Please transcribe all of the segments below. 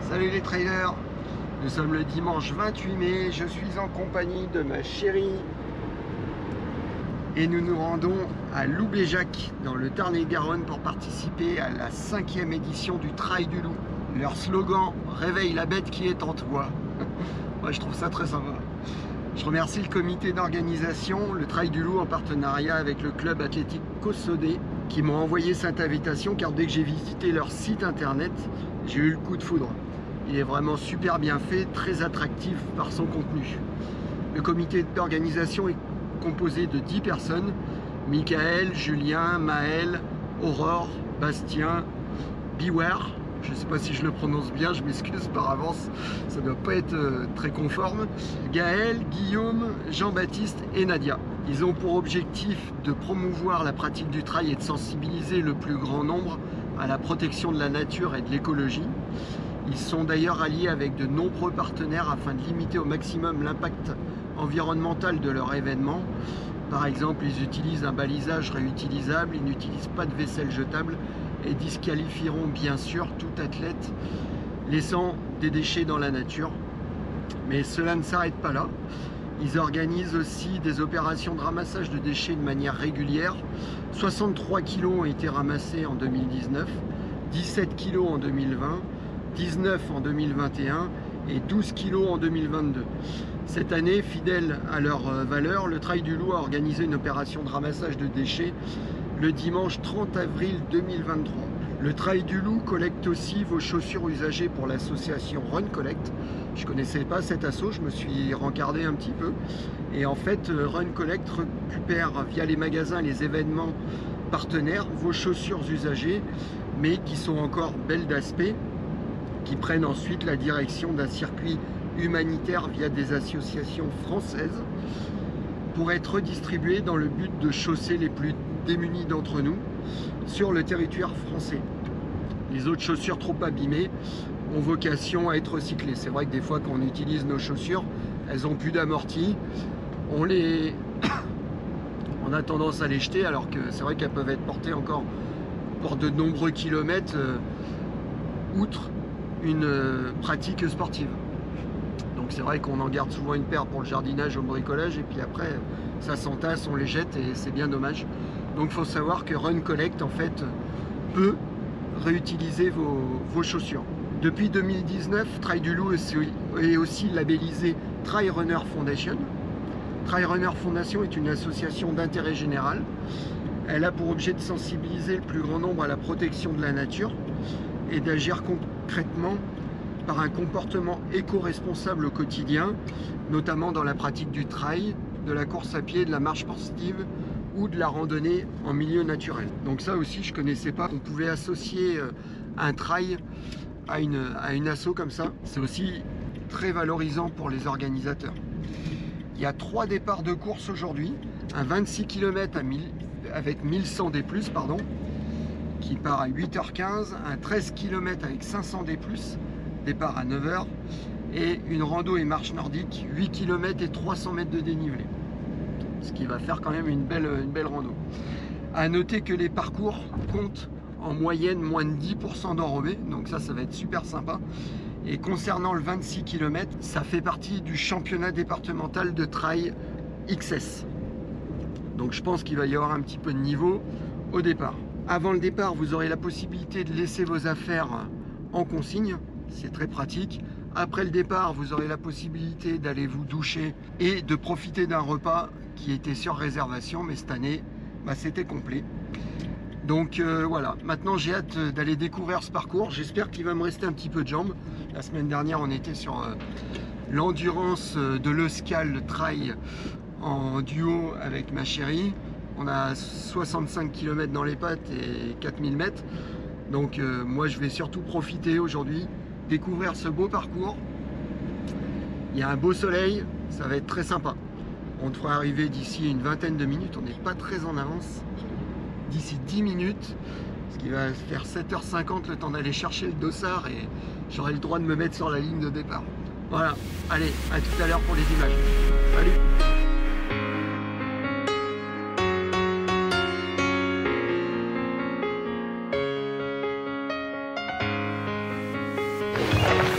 Salut les trailers, nous sommes le dimanche 28 mai, je suis en compagnie de ma chérie et nous nous rendons à Loubéjac dans le Tarn-et-Garonne pour participer à la 5e édition du Trail du Loup. Leur slogan « Réveille la bête qui est en toi ». Moi je trouve ça très sympa. Je remercie le comité d'organisation, le Trail du Loup en partenariat avec le club athlétique Cossodé qui m'ont envoyé cette invitation car dès que j'ai visité leur site internet, j'ai eu le coup de foudre. Il est vraiment super bien fait, très attractif par son contenu. Le comité d'organisation est composé de 10 personnes, Michael, Julien, Maël, Aurore, Bastien, Beware, je ne sais pas si je le prononce bien, je m'excuse par avance, ça ne doit pas être très conforme, Gaël, Guillaume, Jean-Baptiste et Nadia. Ils ont pour objectif de promouvoir la pratique du trail et de sensibiliser le plus grand nombre à la protection de la nature et de l'écologie. Ils sont d'ailleurs alliés avec de nombreux partenaires afin de limiter au maximum l'impact environnemental de leur événement. Par exemple, ils utilisent un balisage réutilisable, ils n'utilisent pas de vaisselle jetable et disqualifieront bien sûr tout athlète laissant des déchets dans la nature. Mais cela ne s'arrête pas là. Ils organisent aussi des opérations de ramassage de déchets de manière régulière. 63 kg ont été ramassés en 2019, 17 kg en 2020, 19 en 2021 et 12 kg en 2022. Cette année, fidèle à leur valeur, le Trail du Loup a organisé une opération de ramassage de déchets le dimanche 30 avril 2023. Le Trail du Loup collecte aussi vos chaussures usagées pour l'association Run Collect. Je ne connaissais pas cet asso, je me suis rencardé un petit peu. Et en fait, Run Collect récupère via les magasins et les événements partenaires vos chaussures usagées, mais qui sont encore belles d'aspect, qui prennent ensuite la direction d'un circuit humanitaire via des associations françaises pour être redistribuées dans le but de chausser les plus démunis d'entre nous sur le territoire français. Les autres chaussures trop abîmées ont vocation à être recyclées. C'est vrai que des fois quand on utilise nos chaussures, elles ont plus d'amorti, on a tendance à les jeter alors que c'est vrai qu'elles peuvent être portées encore pour de nombreux kilomètres outre une pratique sportive. Donc c'est vrai qu'on en garde souvent une paire pour le jardinage, au bricolage, et puis après ça s'entasse, on les jette et c'est bien dommage. Donc il faut savoir que Run Collect en fait peut réutiliser vos chaussures. Depuis 2019, Trail du Loup est aussi labellisé Trail Runner Foundation. Trail Runner Foundation est une association d'intérêt général. Elle a pour objet de sensibiliser le plus grand nombre à la protection de la nature et d'agir concrètement par un comportement éco-responsable au quotidien, notamment dans la pratique du trail, de la course à pied, de la marche sportive ou de la randonnée en milieu naturel. Donc ça aussi, je ne connaissais pas qu'on pouvait associer un trail à une asso comme ça. C'est aussi très valorisant pour les organisateurs. Il y a 3 départs de course aujourd'hui, un 26 km avec 1100 D+, qui part à 8h15, un 13 km avec 500 D+, départ à 9h, et une rando et marche nordique, 8 km et 300 mètres de dénivelé. Ce qui va faire quand même une belle rando. À noter que les parcours comptent en moyenne moins de 10% d'enrobés, donc ça va être super sympa. Et concernant le 26 km, ça fait partie du championnat départemental de trail XS. Donc je pense qu'il va y avoir un petit peu de niveau au départ. Avant le départ, vous aurez la possibilité de laisser vos affaires en consigne, c'est très pratique. Après le départ, vous aurez la possibilité d'aller vous doucher et de profiter d'un repas qui était sur réservation, mais cette année, c'était complet. Donc voilà, maintenant j'ai hâte d'aller découvrir ce parcours. J'espère qu'il va me rester un petit peu de jambes. La semaine dernière, on était sur l'endurance de l'Euskal Trail en duo avec ma chérie. On a 65 km dans les pattes et 4000 mètres. Donc moi, je vais surtout profiter aujourd'hui, découvrir ce beau parcours. Il y a un beau soleil, ça va être très sympa. On devrait arriver d'ici une vingtaine de minutes, on n'est pas très en avance. D'ici 10 minutes, ce qui va faire 7h50 le temps d'aller chercher le dossard et j'aurai le droit de me mettre sur la ligne de départ. Voilà, allez, à tout à l'heure pour les images. Salut!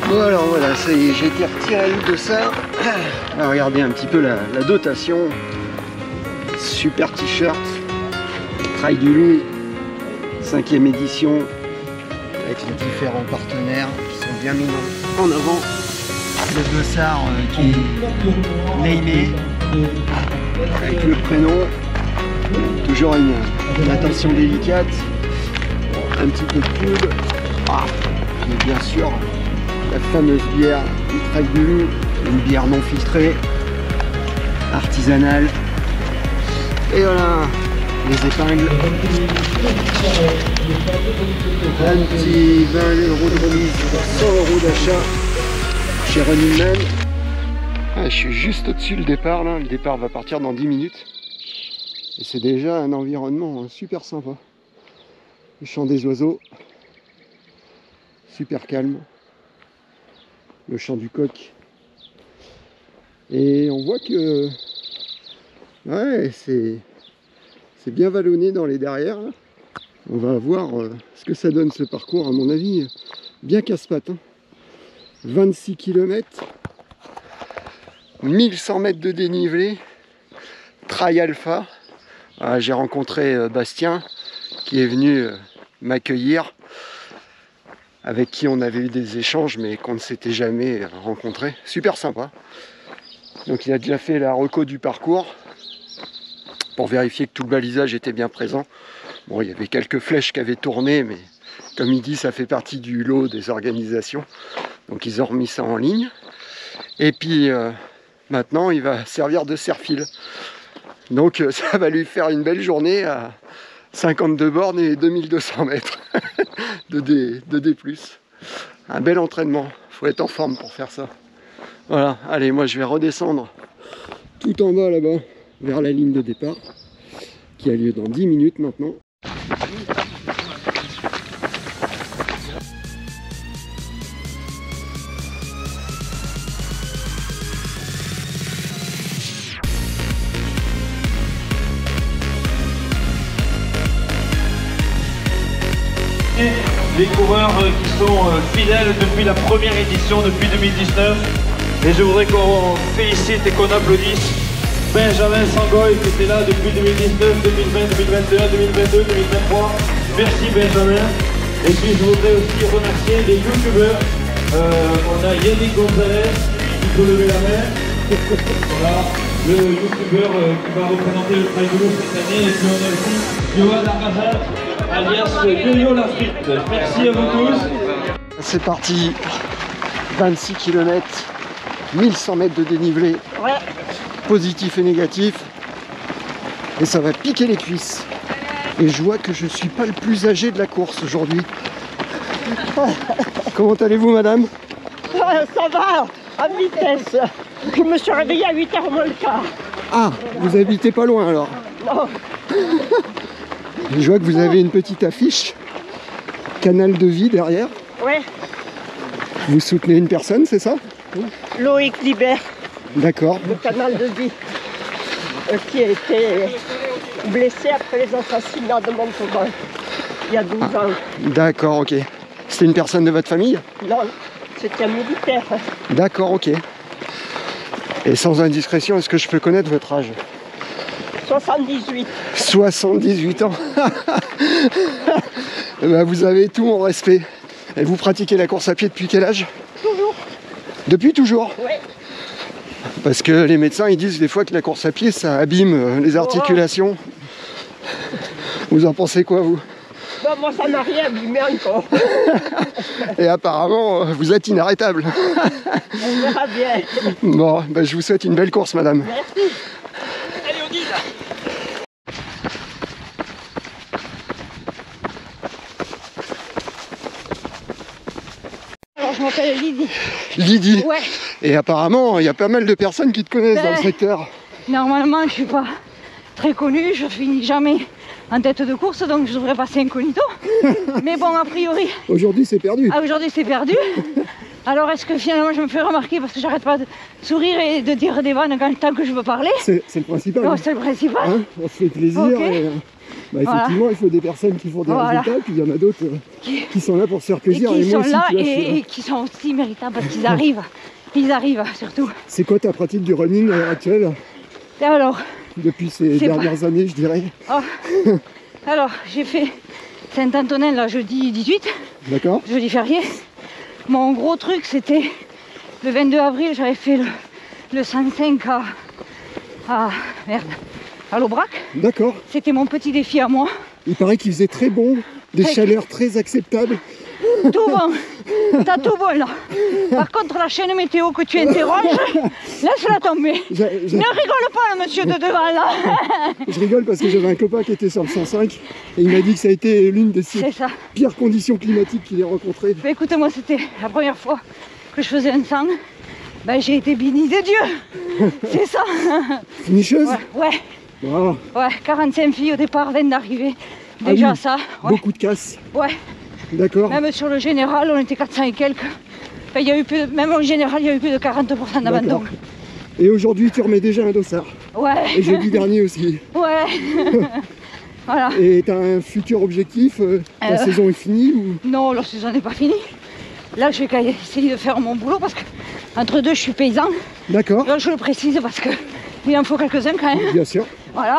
Bon alors voilà, ça y est, j'ai été retiré de ça. On va regarder un petit peu la dotation. Super t-shirt. Trail du Loup, 5e édition. Avec les différents partenaires qui sont bien mis en avant. Le dossard qui est Leilé. Avec le prénom. Toujours une attention délicate. Un petit peu de pub. Et bien sûr, la fameuse bière du Trail du Loup, une bière non filtrée, artisanale. Et voilà, les épingles. Un petit 20 € de remise pour 100 € d'achat chez Running Man. Je suis juste au-dessus le départ là. Le départ va partir dans 10 minutes. Et c'est déjà un environnement super sympa. Le chant des oiseaux. Super calme. Le chant du coq. Et on voit que ouais, c'est bien vallonné dans les derrières. Là. On va voir ce que ça donne ce parcours, à mon avis, bien casse-pattes. 26 km, 1100 mètres de dénivelé, trail alpha. J'ai rencontré Bastien qui est venu m'accueillir, avec qui on avait eu des échanges mais qu'on ne s'était jamais rencontré. Super sympa. Donc il a déjà fait la reco du parcours pour vérifier que tout le balisage était bien présent. Bon, il y avait quelques flèches qui avaient tourné, mais comme il dit, ça fait partie du lot des organisations. Donc ils ont remis ça en ligne. Et puis maintenant, il va servir de serre-fil. Donc ça va lui faire une belle journée à 52 bornes et 2200 mètres de D+. Un bel entraînement. Faut être en forme pour faire ça. Voilà, allez, moi je vais redescendre tout en bas là-bas, vers la ligne de départ, qui a lieu dans 10 minutes maintenant. Les coureurs qui sont fidèles depuis la première édition, depuis 2019. Et je voudrais qu'on félicite et qu'on applaudisse Benjamin Sangoy qui était là depuis 2019, 2020, 2021, 2022, 2023. Merci Benjamin. Et puis je voudrais aussi remercier les youtubeurs. On a Yannick Gonzalez qui peut lever la main. Voilà, le youtubeur qui va représenter le Trail du Loup cette année. Et puis on a aussi Johan Argazat, alias Yo-Yo la frite. Merci à vous tous. C'est parti, 26 km, 1100 mètres de dénivelé, ouais. Positif et négatif, et ça va piquer les cuisses. Et je vois que je suis pas le plus âgé de la course aujourd'hui. Comment allez-vous, madame? Ça va, à vitesse. Je me suis réveillée à 8h moins le quart. Ah, vous habitez pas loin alors? Non. Je vois que vous avez une petite affiche, Canal de vie derrière. Ouais. Vous soutenez une personne, c'est ça? Loïc Libert. D'accord. Le Canal de vie. Qui a été blessé après les assassinats de Montauban, il y a 12 ans. D'accord, ok. C'était une personne de votre famille? Non, c'était un militaire. D'accord, ok. Et sans indiscrétion, est-ce que je peux connaître votre âge? 78. 78 ans. Ben, vous avez tout mon respect. Et vous pratiquez la course à pied depuis quel âge? Toujours. Depuis toujours? Oui. Parce que les médecins ils disent des fois que la course à pied ça abîme les articulations. Vous en pensez quoi vous? Ben, moi ça n'a rien abîmé encore. Et apparemment vous êtes inarrêtable. On verra bien. Bon, ben, je vous souhaite une belle course madame. Merci. Allez on dit là. Alors je m'appelle Lydie. Lydie? Ouais. Et apparemment il y a pas mal de personnes qui te connaissent dans le secteur. Normalement je suis pas très connue, je finis jamais en tête de course donc je devrais passer incognito. Mais bon a priori... Aujourd'hui c'est perdu. Ah, aujourd'hui c'est perdu. Alors est-ce que finalement je me fais remarquer parce que j'arrête pas de sourire et de dire des vannes tant que je veux parler? C'est le principal. Non, c'est le principal. Hein, on se fait plaisir. Okay. Bah, effectivement, il faut des personnes qui font des résultats, puis il y en a d'autres qui sont là pour se faire plaisir. Et qui sont moi aussi, là tu vois, et qui sont aussi méritables parce qu'ils arrivent. Ils arrivent surtout. C'est quoi ta pratique du running à l'heure actuelle? Et alors, depuis ces dernières années, je dirais. Alors, j'ai fait Saint-Antonin là jeudi 18, D'accord. jeudi férié. Mon gros truc, c'était le 22 avril, j'avais fait le 105 à l'Aubrac. D'accord. C'était mon petit défi à moi. Il paraît qu'il faisait très bon, des chaleurs très acceptables. Tout bon, t'as tout bon là. Par contre, la chaîne météo que tu interroges, laisse-la tomber. Ne rigole pas, le monsieur de devant là. Je rigole parce que j'avais un copain qui était sur le 105 et il m'a dit que ça a été l'une des pires conditions climatiques qu'il ait rencontrées. Bah, écoutez, moi, c'était la première fois que je faisais un 100. Ben, j'ai été bénie de Dieu. C'est ça. Finisseuse? Ouais. Wow. Ouais, 45 filles au départ, viennent d'arriver. Déjà oui, ça. Ouais. Beaucoup de casse. Ouais. D'accord. Même sur le général, on était 400 et quelques. Enfin, il y a eu plus même au général, il y a eu plus de 40% d'abandon. Et aujourd'hui, tu remets déjà un dossard. Ouais. Et jeudi dernier aussi. Ouais. Voilà. Et tu as un futur objectif? La saison est finie ou... Non, la saison n'est pas finie. Là, je vais essayer de faire mon boulot parce que entre deux, je suis paysan. D'accord. Là, je le précise parce que il en faut quelques-uns quand même. Bien sûr. Voilà.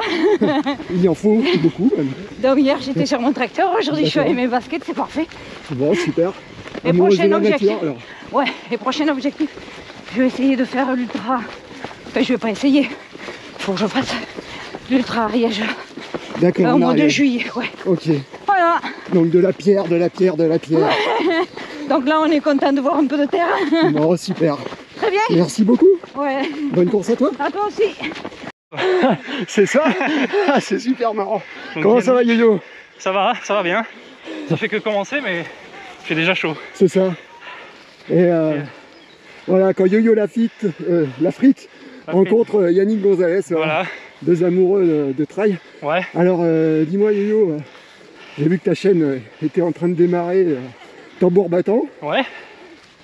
Il en faut beaucoup même. Donc hier, j'étais sur mon tracteur. Aujourd'hui, je suis avec mes baskets. C'est parfait. Bon, super. Les prochains objectifs. Nature, alors. Ouais, les prochains objectifs. Je vais essayer de faire l'ultra. Enfin, je vais pas essayer. Il faut que je fasse l'ultra Ariège. D'accord. Au mois de juillet, ouais. Ok. Voilà. Donc de la pierre. Ouais. Donc là, on est content de voir un peu de terre. Bon, super. Très bien. Merci beaucoup. Ouais. Bonne course à toi. À toi aussi. C'est ça. C'est super marrant. Donc, comment ça va, Yo-Yo? Ça va bien. Ça fait que commencer, mais il fait déjà chaud. C'est ça. Et voilà, quand Yo-Yo la frite rencontre Yannick Gonzalez, Voilà. Deux amoureux de trail. Ouais. Alors, dis-moi, Yo-Yo, j'ai vu que ta chaîne était en train de démarrer tambour battant. Ouais.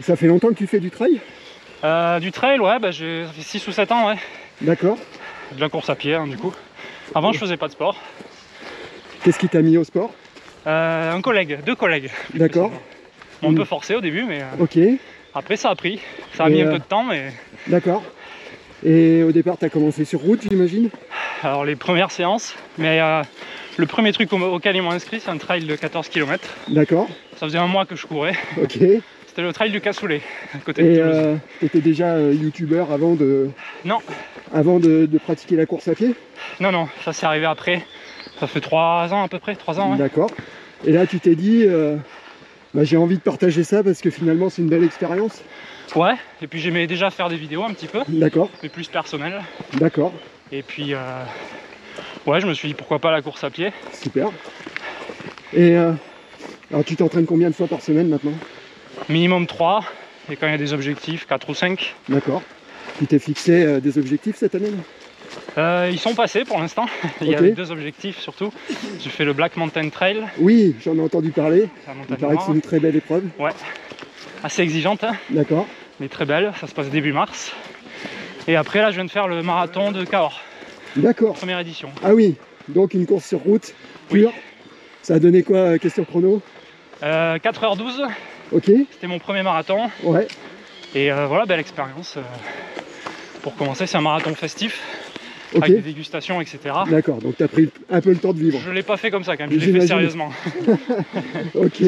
Ça fait longtemps que tu fais du trail? Du trail, ouais, ça fait 6 ou 7 ans, ouais. D'accord. De la course à pied, hein, du coup. Avant, je faisais pas de sport. Qu'est-ce qui t'a mis au sport? Deux collègues. D'accord. Un peu forcé au début, mais ok. Après, ça a pris. Ça a mis un peu de temps, mais... D'accord. Et au départ, tu as commencé sur route, j'imagine? Alors, les premières séances, mais le premier truc auquel ils m'ont inscrit, c'est un trail de 14 km. D'accord. Ça faisait un mois que je courais. Ok. C'était le trail du Cassoulet, à côté de Toulouse. Tu étais déjà youtubeur avant de... Non. Avant de pratiquer la course à pied? Non, ça c'est arrivé après. Ça fait 3 ans à peu près, 3 ans. Ouais. D'accord. Et là, tu t'es dit, j'ai envie de partager ça parce que finalement, c'est une belle expérience. Ouais, et puis j'aimais déjà faire des vidéos un petit peu. D'accord. Mais plus personnelles. D'accord. Et puis, ouais, je me suis dit pourquoi pas la course à pied. Super. Et alors, tu t'entraînes combien de fois par semaine maintenant? Minimum 3, et quand il y a des objectifs, 4 ou 5. D'accord. Tu t'es fixé des objectifs cette année là? Ils sont passés pour l'instant. Il y avait 2 objectifs surtout. J'ai fait le Black Mountain Trail. Oui, j'en ai entendu parler. Il paraît que c'est une très belle épreuve. Ouais, assez exigeante. Hein. D'accord. Mais très belle, ça se passe début mars. Et après là, je viens de faire le marathon de Cahors. D'accord. Première édition. Ah oui, donc une course sur route pure. Oui. Ça a donné quoi, question chrono? 4h12. Ok. C'était mon premier marathon. Ouais. Et voilà, belle expérience. Pour commencer, c'est un marathon festif. Okay. Avec des dégustations, etc. D'accord, donc tu as pris un peu le temps de vivre. Je ne l'ai pas fait comme ça quand même, je l'ai fait sérieusement. Ok.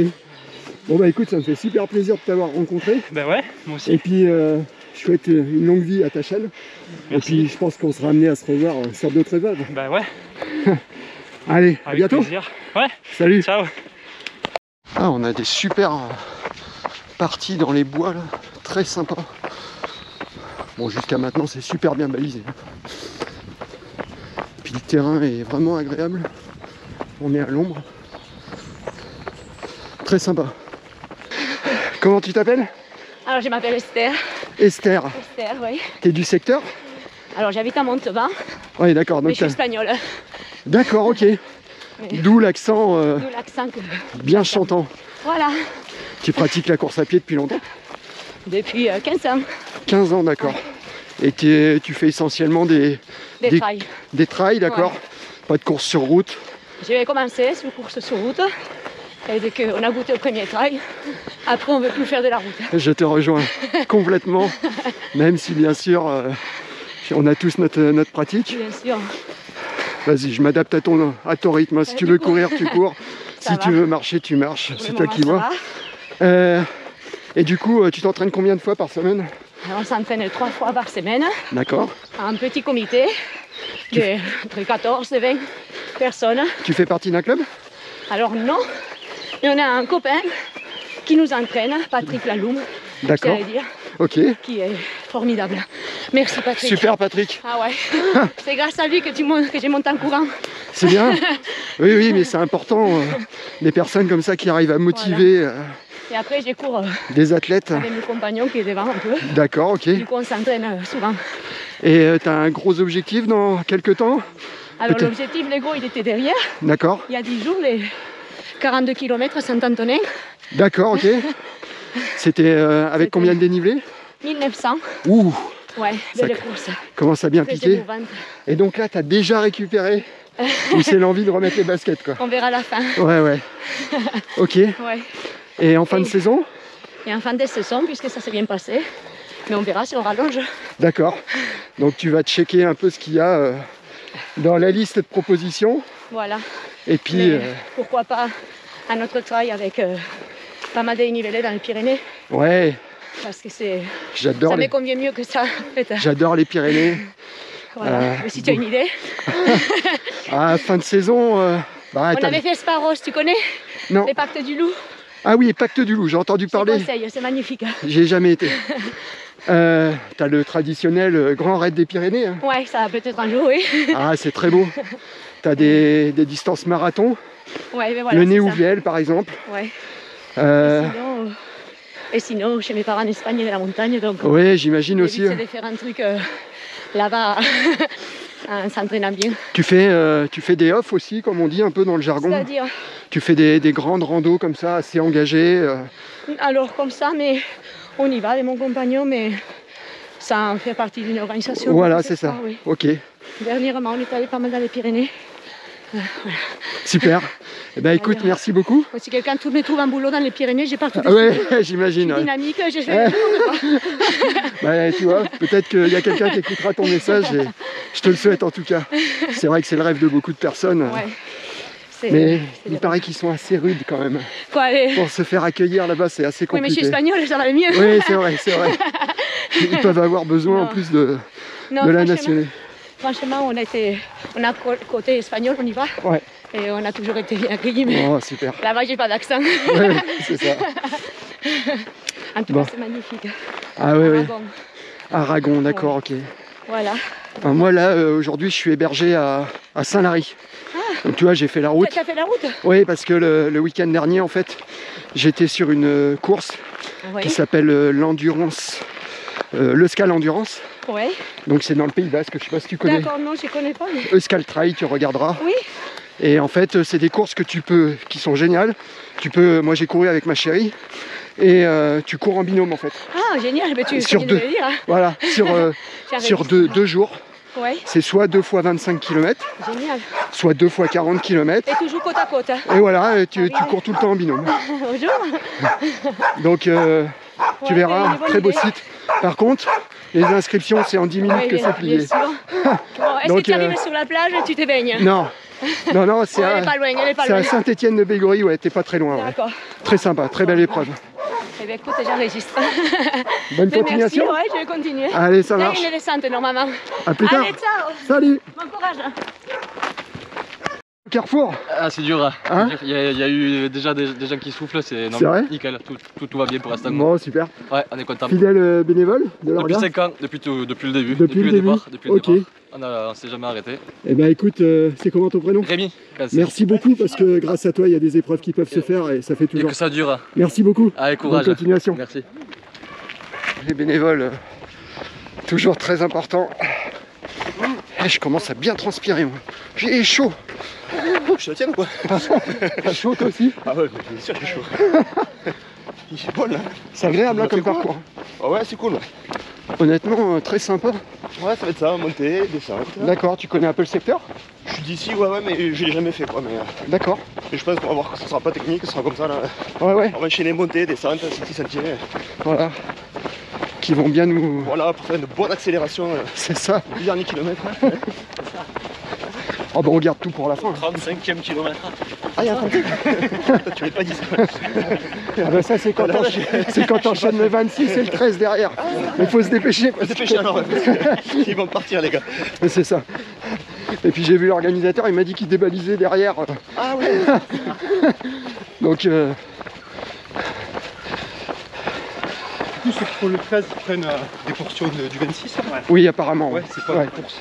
Bon bah écoute, ça me fait super plaisir de t'avoir rencontré. Ben ouais, moi aussi. Et puis je souhaite une longue vie à ta chaîne. Merci. Et puis je pense qu'on sera amené à se revoir sur d'autres épreuves. Ben ouais. Allez, avec à bientôt. Plaisir. Ouais. Salut. Ciao. Ah, on a des super parties dans les bois là, très sympa. Bon, jusqu'à maintenant c'est super bien balisé. Puis le terrain est vraiment agréable. On est à l'ombre. Très sympa. Comment tu t'appelles? Alors je m'appelle Esther. Esther. Esther, oui. T'es du secteur? Alors j'habite à Montauban. Oui, d'accord. Mais je suis espagnole. D'accord, ok. Oui. D'où l'accent D'où l'accent que... bien chantant. Voilà. Tu pratiques la course à pied depuis longtemps? Depuis 15 ans. 15 ans, d'accord. Et tu fais essentiellement des trails. Des trails, d'accord. Ouais. Pas de course sur route. Je vais commencer sur course sur route. Et dès qu'on a goûté au premier trail, après on ne veut plus faire de la route. Je te rejoins complètement, même si bien sûr on a tous notre pratique. Bien sûr. Vas-y, je m'adapte à ton rythme. Si tu veux courir, tu cours. Ça Si va. tu veux marcher, tu marches. Pour C'est le toi moment, qui ça vois. va. Et du coup, tu t'entraînes combien de fois par semaine? Alors, on s'entraîne 3 fois par semaine, D'accord. en petit comité, entre 14 et 20 personnes. Tu fais partie d'un club? Alors non, mais on a un copain qui nous entraîne, Patrick Laloum, D'accord. j'allais dire, Ok. qui est formidable. Merci Patrick. Super Patrick. Ah ouais, c'est grâce à lui que j'ai monté en courant. C'est bien. Oui, oui, mais c'est important. Des personnes comme ça qui arrivent à motiver Et après, j'ai cours des athlètes. avec mes compagnons qui est devant un peu. D'accord, ok. Du coup, on s'entraîne souvent. Et tu as un gros objectif dans quelques temps? Alors, Peut-être. l'objectif, les gros, il était derrière. D'accord. Il y a 10 jours, les 42 km Saint-Antonin, D'accord, ok. C'était avec combien de dénivelé? 1900. Ouh, Ouais, Ça- belle course. commence à bien Très piquer. émouvante. Et donc là, tu as déjà récupéré ou c'est l'envie de remettre les baskets, quoi? On verra la fin. Ouais, ouais. Ok. Ouais. Et en fin de saison? Et en fin de saison, puisque ça s'est bien passé. Mais on verra si on rallonge. D'accord. Donc tu vas checker un peu ce qu'il y a dans la liste de propositions. Voilà. Et puis, Mais pourquoi pas un autre trail avec pas mal de dénivelé dans les Pyrénées. ouais, Parce que c'est, j'adore ça me les, convient mieux que ça. En fait. j'adore les Pyrénées. Voilà. Mais si tu as une idée. Ah, fin de saison, bah, On avait fait Sparros, tu connais? Non. Les pactes du loup. Ah oui, Pacte du Loup, j'ai entendu Je te parler. conseille, c'est magnifique. J'y ai jamais été. T'as le traditionnel Grand Raid des Pyrénées. Hein. Ouais, ça va peut-être un jour, oui. Ah, c'est très beau. T'as des distances marathon. Ouais, mais voilà, Le c'est ça. Néouviel, par exemple. Ouais. Euh, Et sinon, chez mes parents en Espagne, il y avait la montagne, donc ouais, j'imagine aussi. c'est de faire un truc là-bas en s'entraînant bien. Tu fais des off aussi, comme on dit un peu dans le jargon. C'est-à-dire, Tu fais des grandes randos comme ça, assez engagées. alors comme ça, mais on y va avec mon compagnon, mais ça en fait partie d'une organisation. Voilà, donc c'est ça. Oui. Ok, Dernièrement, on est allé pas mal dans les Pyrénées. super. Eh ben écoute, D'ailleurs, merci beaucoup. Si quelqu'un me trouve un boulot dans les Pyrénées, j'ai partout des Ah ouais, choses. j'imagine. Je suis Ouais. dynamique, j'ai fait Bah, tu vois, peut-être qu'il y a quelqu'un qui écoutera ton message et je te le souhaite en tout cas. C'est vrai que c'est le rêve de beaucoup de personnes. Ouais. C'est- Mais c'est il bien. paraît qu'ils sont assez rudes quand même. Quoi, Pour se faire accueillir là-bas, c'est assez Oui, mais je suis compliqué. espagnole, ça va mieux. Oui, c'est vrai, c'est vrai. Ils peuvent avoir besoin en Non. plus de Non, la franchement- nationalité. Franchement, on a côté espagnol, on y va. Ouais. Et on a toujours été bien accueillis, mais Oh, super. là-bas, j'ai pas d'accent. Ouais, c'est ça. En tout Bon. cas, c'est magnifique. Ah oui, oui. Aragon. Aragon, d'accord, ok. Voilà. Enfin, moi là, aujourd'hui, je suis hébergé à Saint-Lary. Donc tu vois, j'ai fait la route. Tu as fait la route? Oui, parce que le week-end dernier, en fait, j'étais sur une course Oui. qui s'appelle l'Endurance, l'Euskal Endurance. Oui. Donc c'est dans le Pays Basque, je sais pas si tu connais. D'accord, non, je connais pas. Mais... Euskal Trail, tu regarderas. Oui. Et en fait, c'est des courses qui sont géniales. Moi j'ai couru avec ma chérie et tu cours en binôme en fait. Ah, génial, mais tu Sur viens deux. de le dire. Hein. Voilà, sur deux jours. Oui, C'est soit 2 fois 25 km, génial. soit 2 fois 40 km. Et toujours côte à côte. Hein. Et voilà, et tu oui. cours tout le temps en binôme. Bonjour. Donc tu Ouais, verras, une bonne très beau idée. site. Par contre, les inscriptions, c'est en 10 minutes Oui, que c'est plié. bien sûr. Bon, est-ce Donc, que tu arrives sur la plage et tu te baignes? Non, non, c'est Elle est pas loin, elle est pas c'est à loin. Saint-Étienne-de-Bégory, ouais, t'es pas très loin. Ouais. D'accord. Très sympa, très belle épreuve. Eh bien, écoute, j'enregistre. Bonne Mais continuation. merci, ouais, je vais continuer. Allez, ça Là, marche. il y a une descente normalement. À plus tard. Allez, ciao. Salut. Bon courage. Carrefour. Ah, c'est dur, Hein il y a eu déjà des gens qui soufflent, c'est C'est vrai nickel, tout va bien pour l'instant. Bon, super. Ouais, on est content. Fidèle bénévole de Depuis l'orga. 5 ans, depuis le début, Depuis le début. départ, depuis le Ok. départ. On s'est jamais arrêté. Eh ben écoute, c'est comment ton prénom? Rémi, Merci beaucoup parce que grâce à toi, il y a des épreuves qui peuvent se faire et ça fait et toujours. que ça dure. Merci beaucoup. Allez, courage. Bonne continuation. Merci. Les bénévoles, toujours très important. Et je commence à bien transpirer, moi. J'ai chaud. Je te tiens ou quoi? T'as chaud toi aussi? Ah ouais, bien sûr j'ai chaud. Il est bon là. C'est agréable On hein, a comme fait quoi parcours. Ah ouais, c'est cool. Honnêtement, très sympa. Ouais, ça va être ça, montée, descente. D'accord, tu connais un peu le secteur? Je suis d'ici, ouais, mais je l'ai jamais fait quoi. Mais D'accord. et je pense qu'on va voir que ce sera pas technique, ce sera comme ça là. Ouais. On va enchaîner montée, descente, 6 sentiers. Voilà. Qui vont bien nous... Voilà, pour faire une bonne accélération. C'est ça. Les derniers kilomètres. Oh bah on garde tout pour la fin. 35e kilomètre. Ah, il y a un 35. Tu m'avais pas dit ça. Ah bah ça c'est quand t'enchaînes le 26 et le 13 derrière. Mais il faut se dépêcher. On va se dépêcher alors, ils vont partir les gars. C'est ça. Et puis j'ai vu l'organisateur, il m'a dit qu'il débalisait derrière. Ah ouais. Donc Du coup, ceux qui font le 13 prennent des portions du 26. oui apparemment. Ouais, c'est pas une course.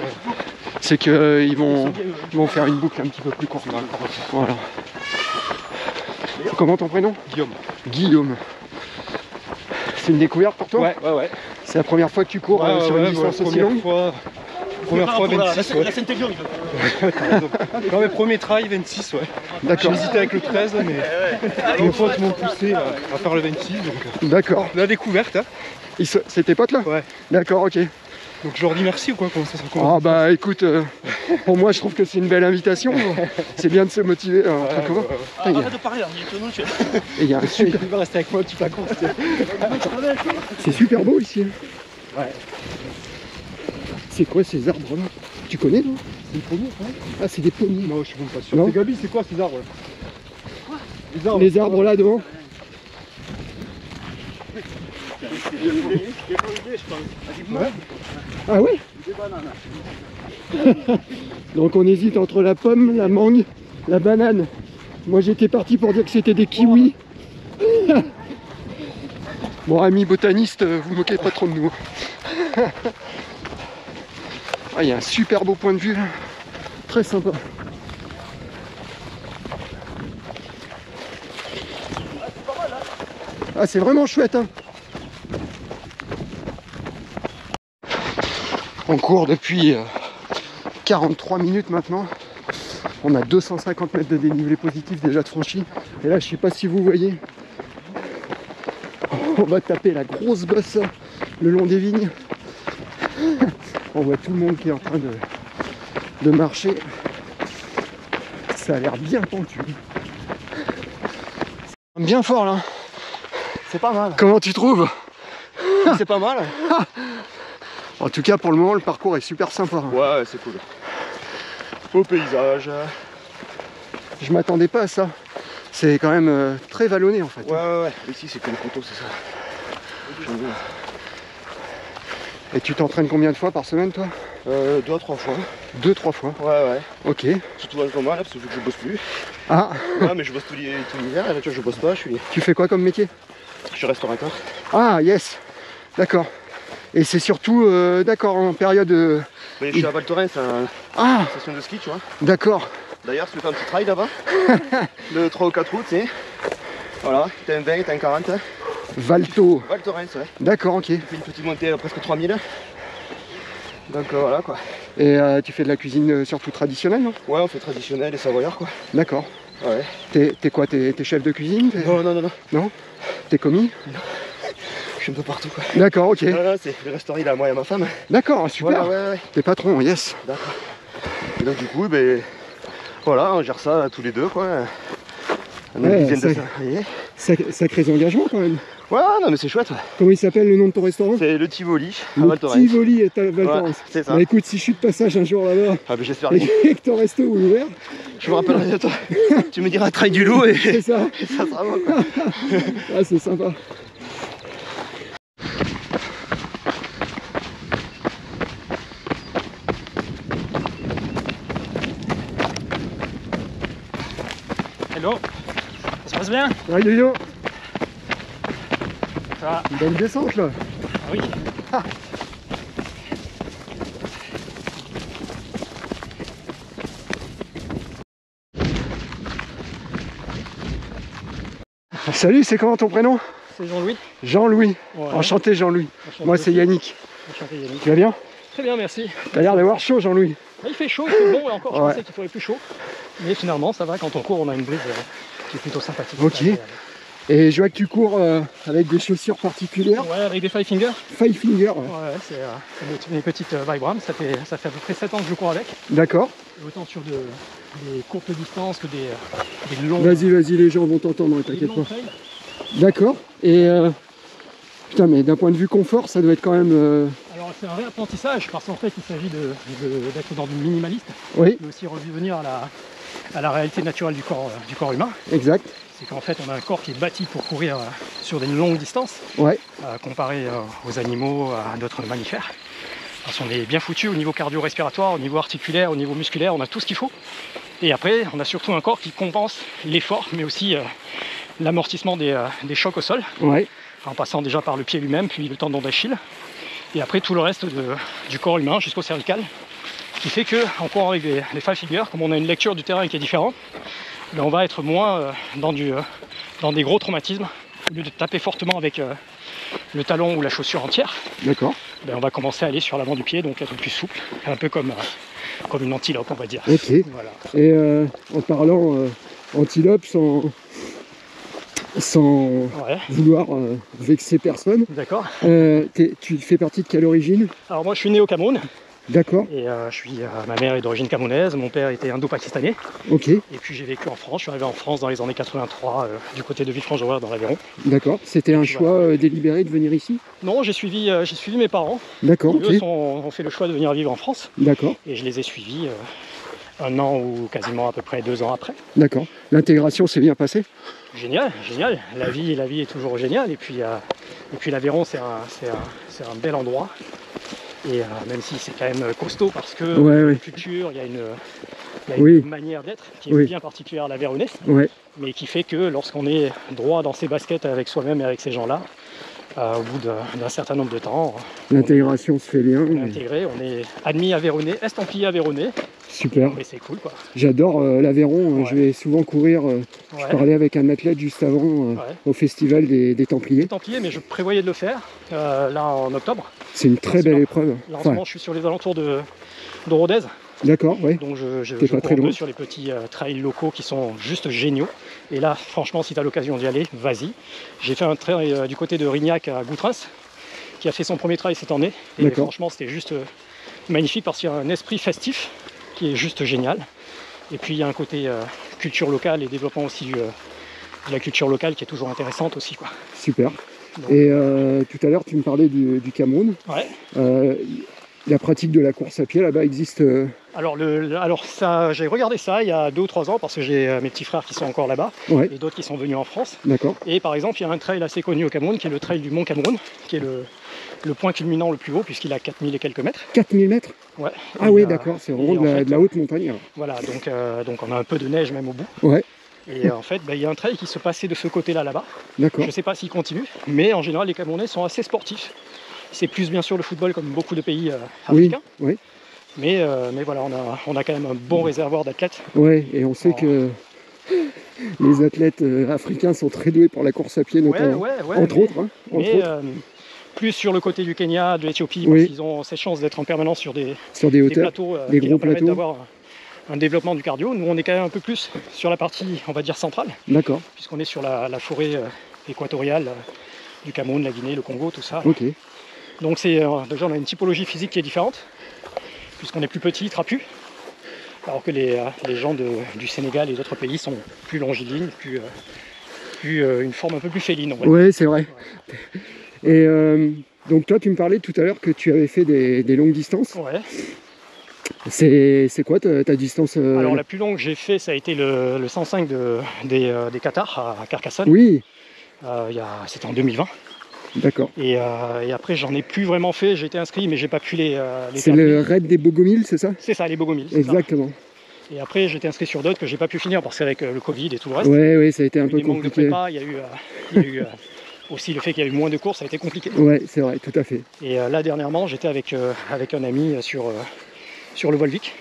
C'est qu'ils vont faire une boucle un petit peu plus courte. Voilà. Comment ton prénom? Guillaume. Guillaume. C'est une découverte pour toi? Ouais. C'est la première fois que tu cours sur une distance aussi longue? Première fois 26, ouais. La Saint-Élion, il Non mais premier trail 26, ouais. D'accord. J'ai hésité avec le 13, mais mes potes m'ont poussé à faire le 26, donc D'accord. la découverte, hein. C'est tes potes là? Ouais. D'accord, ok. Donc je leur dis merci ou quoi? Comment ça se Ah bah écoute, pour moi je trouve que c'est une belle invitation. C'est bien de se motiver entre copains. Arrête de parler là, il est nous. Et il y a un super... Il va rester avec moi, tu pas compte. C'est super beau ici. Hein. Ouais. C'est quoi ces arbres là? Tu connais non? C'est le pommier, ouais. Ah c'est des pommiers. Moi je suis même pas sûr. Non. C'est Gabi, c'est quoi ces arbres là? Les arbres là devant. Ouais. Ah ouais. Donc on hésite entre la pomme, la mangue, la banane. Moi j'étais parti pour dire que c'était des kiwis. Bon amis botanistes, vous moquez pas trop de nous. Ah, il y a un super beau point de vue là. Très sympa. Ah c'est vraiment chouette hein. On court depuis 43 minutes maintenant. On a 250 mètres de dénivelé positif déjà de franchi. Et là je sais pas si vous voyez, on va taper la grosse bosse le long des vignes. On voit tout le monde qui est en train de marcher. Ça a l'air bien pentu. Bien fort là. C'est pas mal. Comment tu trouves? C'est pas mal. En tout cas pour le moment le parcours est super sympa. Ouais, c'est cool. Beau paysage. Je m'attendais pas à ça. C'est quand même très vallonné en fait. Ouais. Ici c'est que les poteaux, c'est ça. J'aime bien. Et tu t'entraînes combien de fois par semaine toi? 2 à 3 fois. 2-3 fois. Ouais. Ok. Surtout dans le moment là, parce que je bosse plus. Ah, Ouais, mais je bosse tout l'hiver, et là tu vois, je bosse pas, je tu fais quoi comme métier? suis restaurateur. Ah yes. D'accord. Et c'est surtout d'accord en période. Mais je suis à Val Thorens, c'est Ah une station de ski, tu vois. d'accord. D'ailleurs, si tu fais un petit trail là-bas, le 3 ou 4 août, c'est. Voilà, t'as un 20, t'as un 40. Valto. Val Thorens, ouais. D'accord, ok. Tu fais une petite montée à presque 3000. Donc voilà quoi. Et tu fais de la cuisine surtout traditionnelle, non? Ouais, on fait traditionnel et savoyard quoi. D'accord. Ouais. T'es quoi? T'es chef de cuisine? Non. Non? T'es commis? Je suis un peu partout quoi. D'accord, ok. Non, c'est le restaurant, il est à moi et à ma femme. D'accord, super. Voilà, ouais. T'es patron, yes. D'accord. Et donc du coup, ben voilà, on gère ça tous les deux quoi. On a Ouais, une dizaine de ça- salariés. Sacrés engagements quand même. Ouais, non mais c'est chouette. Ouais. Comment il s'appelle le nom de ton restaurant? C'est le Tivoli à Le Val Thorens. Tivoli est à Val Ouais, Thorens. c'est ça. Bah écoute, si je suis de passage un jour là-bas Ah ben j'espère bien. et que ton resto est ouvert, Je me rappellerai de toi. Tu me diras trail du loup et c'est ça. ça sera bon quoi. Ah, c'est sympa. Hello. Ça se passe bien? Ah, yo-yo. Ça va? Une bonne descente là. Ah oui. Salut, c'est comment ton prénom? C'est Jean-Louis. Jean-Louis. Ouais. Enchanté Jean-Louis. Enchanté Moi c'est aussi. Yannick. Enchanté Yannick. Tu vas bien? Très bien, merci. T'as l'air d'avoir chaud Jean-Louis. Il fait chaud, il fait bon, et encore je Ouais. pensais qu'il ferait plus chaud. Mais finalement ça va, quand on court on a une brise qui est plutôt sympathique. Ok. Et je vois que tu cours avec des chaussures particulières. Ouais, avec des Five Finger. Five Finger. Ouais, c'est mes petites Vibram. Ça fait à peu près 7 ans que je cours avec. D'accord. Autant sur des courtes distances que des longues. Vas-y, les gens vont t'entendre, t'inquiète pas. Trails. D'accord. Et putain, mais d'un point de vue confort, ça doit être quand même... Alors c'est un réapprentissage parce qu'en fait il s'agit d'être dans du minimaliste. Oui. Mais aussi revenir à la réalité naturelle du corps humain. Exact. C'est qu'en fait on a un corps qui est bâti pour courir sur des longues distances, ouais. Comparé aux animaux, à d'autres mammifères. Parce qu'on est bien foutu au niveau cardio-respiratoire, au niveau articulaire, au niveau musculaire, on a tout ce qu'il faut. Et après on a surtout un corps qui compense l'effort, mais aussi l'amortissement des chocs au sol. Ouais. En passant déjà par le pied lui-même, puis le tendon d'Achille. Et après tout le reste du corps humain jusqu'au cervical. Qui fait qu'en courant avec les Five Fingers, comme on a une lecture du terrain qui est différente, ben on va être moins dans des gros traumatismes. Au lieu de taper fortement avec le talon ou la chaussure entière, d'accord. Ben on va commencer à aller sur l'avant du pied, donc être plus souple, un peu comme une antilope, on va dire. Ok. Voilà. Et en parlant antilope, sans ouais. vouloir vexer personne, d'accord. Tu fais partie de quelle origine? Alors moi je suis né au Cameroun. D'accord. Et ma mère est d'origine camerounaise, mon père était indo-pakistanais. Ok. Et puis j'ai vécu en France, je suis arrivé en France dans les années 83, du côté de Villefranche-de-Rouergue dans l'Aveyron. D'accord. C'était un choix délibéré de venir ici? Non, j'ai suivi mes parents. D'accord. Eux ont fait le choix de venir vivre en France. D'accord. Et je les ai suivis un an ou quasiment à peu près 2 ans après. D'accord. L'intégration s'est bien passée? Génial, génial. La vie est toujours géniale. Et puis l'Aveyron, c'est un bel endroit. Et même si c'est quand même costaud parce que une culture, il y a une manière d'être qui est bien particulière à l'Aveyronais, mais qui fait que lorsqu'on est droit dans ses baskets avec soi-même et avec ces gens-là, au bout d'un certain nombre de temps, l'intégration se fait bien. On est intégré, on est admis Aveyronnais, estampillé Aveyronnais. Super. Mais c'est cool quoi. J'adore l'Aveyron, je vais souvent courir. Je parlais avec un athlète juste avant au festival des Templiers. Les Templiers, mais je prévoyais de le faire là en octobre. C'est une très belle épreuve. Là, en ce moment, je suis sur les alentours de Rodez. D'accord, oui. Donc je cours un peu sur les petits trails locaux qui sont juste géniaux. Et là, franchement, si tu as l'occasion d'y aller, vas-y. J'ai fait un trail du côté de Rignac à Goutrins, qui a fait son premier trail cette année. Et franchement, c'était juste magnifique parce qu'il y a un esprit festif qui est juste génial. Et puis il y a un côté culture locale et développement aussi de la culture locale qui est toujours intéressante aussi, quoi. Super. Donc, et tout à l'heure tu me parlais du Cameroun. Ouais. La pratique de la course à pied là-bas existe Alors ça, j'ai regardé ça il y a 2 ou 3 ans parce que j'ai mes petits frères qui sont encore là-bas et d'autres qui sont venus en France. D'accord. Et par exemple, il y a un trail assez connu au Cameroun qui est le trail du Mont Cameroun, qui est le point culminant le plus haut puisqu'il a 4000 et quelques mètres. 4000 mètres? Ouais. Ah oui, d'accord, c'est vraiment de la haute montagne. Alors. Voilà, donc on a un peu de neige même au bout. Ouais. Et en fait, il y a un trail qui se passait de ce côté-là, là-bas. D'accord. Je ne sais pas s'il continue, mais en général, les Camerounais sont assez sportifs. C'est plus bien sûr le football comme beaucoup de pays africains. Oui. Mais voilà, on a quand même un bon réservoir d'athlètes. Oui, et on sait que les athlètes africains sont très doués pour la course à pied, notamment, entre autres. Plus sur le côté du Kenya, de l'Éthiopie, parce qu'ils ont cette chance d'être en permanence sur des hauteurs, plateaux des qui gros leur permettent plateaux. D'avoir un développement du cardio. Nous, on est quand même un peu plus sur la partie, on va dire, centrale. D'accord. Puisqu'on est sur la forêt équatoriale du Cameroun, la Guinée, le Congo, tout ça. Ok. Donc déjà, on a une typologie physique qui est différente, puisqu'on est plus petit, trapu, alors que les gens du Sénégal et d'autres pays sont plus longilignes, plus une forme un peu plus féline. Oui, c'est vrai. Ouais. Et donc toi, tu me parlais tout à l'heure que tu avais fait des longues distances. Ouais. C'est quoi ta distance Alors la plus longue que j'ai fait, ça a été le 105 des Qatars à Carcassonne. Oui. C'était en 2020. D'accord. Et après, j'en ai plus vraiment fait. J'ai été inscrit, mais j'ai pas pu les c'est le raid des Bogomiles, c'est ça? C'est ça, les Bogomiles. Exactement. Et après, j'étais inscrit sur d'autres que j'ai pas pu finir parce qu'avec le Covid et tout le reste. Oui, ça a été un peu compliqué. Manque de prépa, il y a eu aussi le fait qu'il y a eu moins de courses, ça a été compliqué. Oui, c'est vrai, tout à fait. Et là, dernièrement, j'étais avec un ami sur le Volvic.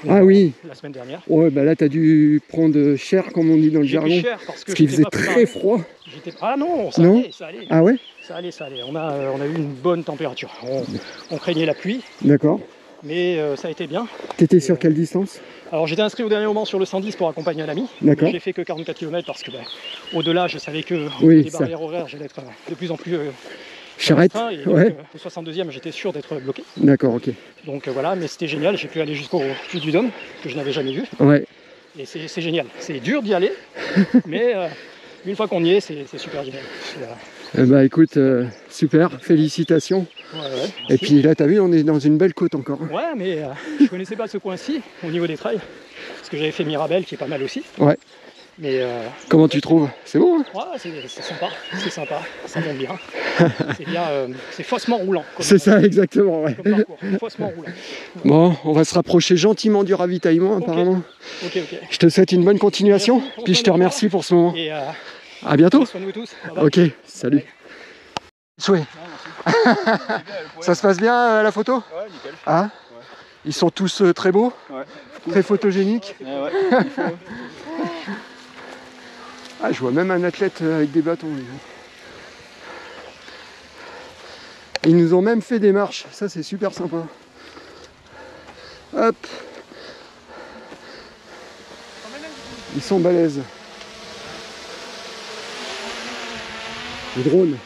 Ah oui. La semaine dernière. Ouais, bah là, tu as dû prendre cher, comme on dit dans le jargon. J'ai pris cher parce qu'il faisait très froid. Ah non, ça allait. Ah ouais? Ça allait. On a eu une bonne température. On craignait la pluie. D'accord. mais ça a été bien. T'étais sur quelle distance? Alors j'étais inscrit au dernier moment sur le 110 pour accompagner un ami. D'accord. J'ai fait que 44 km parce que au-delà, je savais que Oui, les ça. barrières horaires, j'allais être de plus en plus Charrette. restreint, et donc, Ouais. au 62e, j'étais sûr d'être bloqué. D'accord, ok. Donc voilà, mais c'était génial. J'ai pu aller jusqu'au Puy du Dôme, que je n'avais jamais vu. Ouais. Et c'est génial. C'est dur d'y aller, mais une fois qu'on y est, c'est super génial. Bah écoute, super, félicitations. Ouais, Et puis là, t'as vu, on est dans une belle côte encore. ouais, mais je connaissais pas ce coin-ci au niveau des trails, parce que j'avais fait Mirabel, qui est pas mal aussi. Ouais. Mais comment tu trouves? C'est bon, hein? ouais, c'est sympa, ça monte bien. C'est bien, c'est faussement roulant. C'est ça, exactement, ouais. Comme parcours, faussement roulant. Bon, on va se rapprocher gentiment du ravitaillement, apparemment. Ok. Je te souhaite une bonne continuation, Merci, puis je te remercie pour ce moment. Et À bientôt. soignez-vous tous. Bye bye. Ok, salut. Souhait. Ça se passe bien la photo? Ouais, nickel. Ah, ils sont tous très beaux, Ouais. très photogéniques. Ouais. Ah, je vois même un athlète avec des bâtons. Ils nous ont même fait des marches, ça c'est super sympa. Hop. Ils sont balèzes. Le drone.